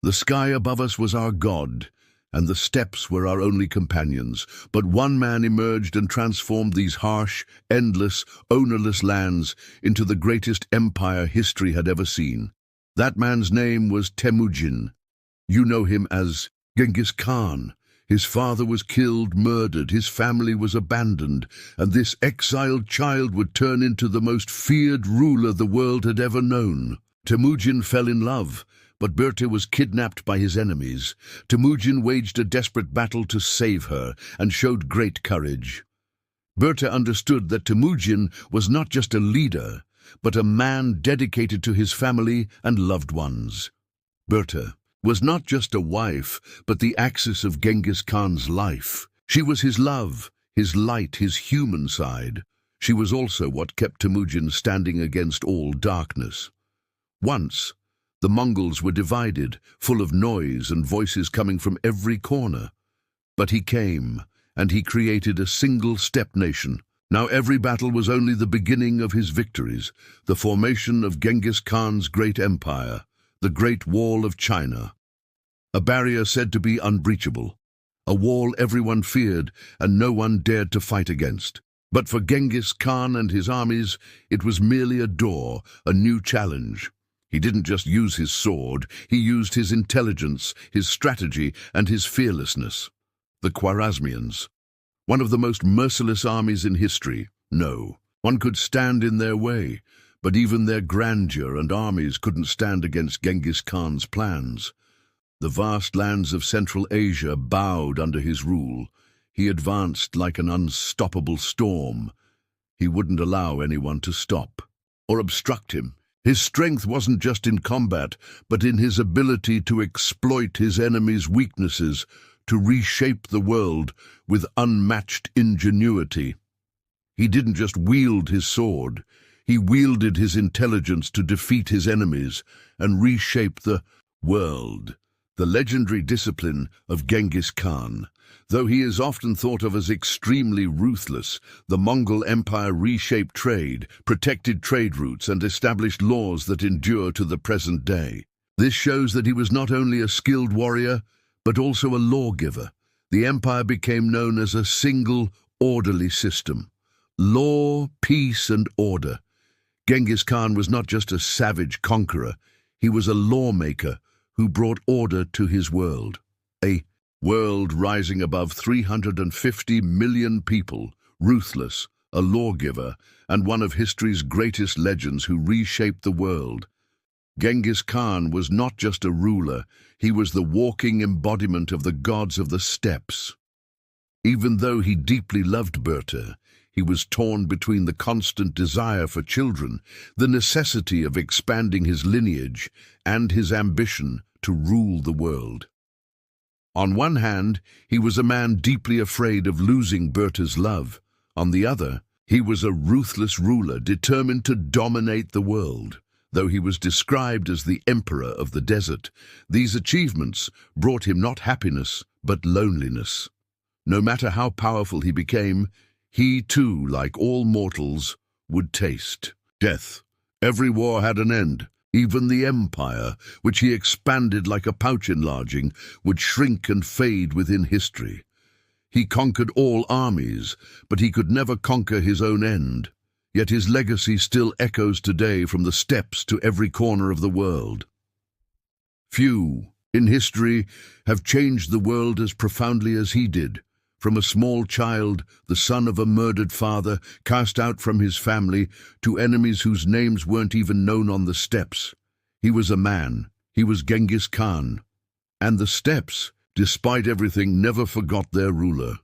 The sky above us was our God, and the steppes were our only companions. But one man emerged and transformed these harsh, endless, ownerless lands into the greatest empire history had ever seen. That man's name was Temujin. You know him as Genghis Khan. His father was killed, murdered, his family was abandoned, and this exiled child would turn into the most feared ruler the world had ever known. Temujin fell in love, but Börte was kidnapped by his enemies. Temujin waged a desperate battle to save her and showed great courage. Börte understood that Temujin was not just a leader, but a man dedicated to his family and loved ones. Börte was not just a wife, but the axis of Genghis Khan's life. She was his love, his light, his human side. She was also what kept Temujin standing against all darkness. Once, the Mongols were divided, full of noise and voices coming from every corner. But he came, and he created a single steppe nation. Now every battle was only the beginning of his victories, the formation of Genghis Khan's great empire, the Great Wall of China. A barrier said to be unbreachable, a wall everyone feared and no one dared to fight against. But for Genghis Khan and his armies, it was merely a door, a new challenge. He didn't just use his sword, he used his intelligence, his strategy, and his fearlessness. The Khwarezmians, one of the most merciless armies in history. No, one could stand in their way, but even their grandeur and armies couldn't stand against Genghis Khan's plans. The vast lands of Central Asia bowed under his rule. He advanced like an unstoppable storm. He wouldn't allow anyone to stop or obstruct him. His strength wasn't just in combat, but in his ability to exploit his enemies' weaknesses, to reshape the world with unmatched ingenuity. He didn't just wield his sword, he wielded his intelligence to defeat his enemies and reshape the world. The legendary discipline of Genghis Khan. Though he is often thought of as extremely ruthless, the Mongol Empire reshaped trade, protected trade routes, and established laws that endure to the present day. This shows that he was not only a skilled warrior, but also a lawgiver. The empire became known as a single, orderly system. Law, peace, and order. Genghis Khan was not just a savage conqueror, he was a lawmaker who brought order to his world. A world rising above 350 million people, ruthless, a lawgiver, and one of history's greatest legends who reshaped the world. Genghis Khan was not just a ruler, he was the walking embodiment of the gods of the steppes. Even though he deeply loved Börte, he was torn between the constant desire for children, the necessity of expanding his lineage, and his ambition to rule the world. On one hand, he was a man deeply afraid of losing Börte's love. On the other, he was a ruthless ruler determined to dominate the world. Though he was described as the emperor of the desert, these achievements brought him not happiness, but loneliness. No matter how powerful he became, he too, like all mortals, would taste death. Every war had an end. Even the empire, which he expanded like a pouch enlarging, would shrink and fade within history. He conquered all armies, but he could never conquer his own end. Yet his legacy still echoes today from the steppes to every corner of the world. Few, in history, have changed the world as profoundly as he did. From a small child, the son of a murdered father, cast out from his family, to enemies whose names weren't even known on the steppes. He was a man. He was Genghis Khan. And the steppes, despite everything, never forgot their ruler.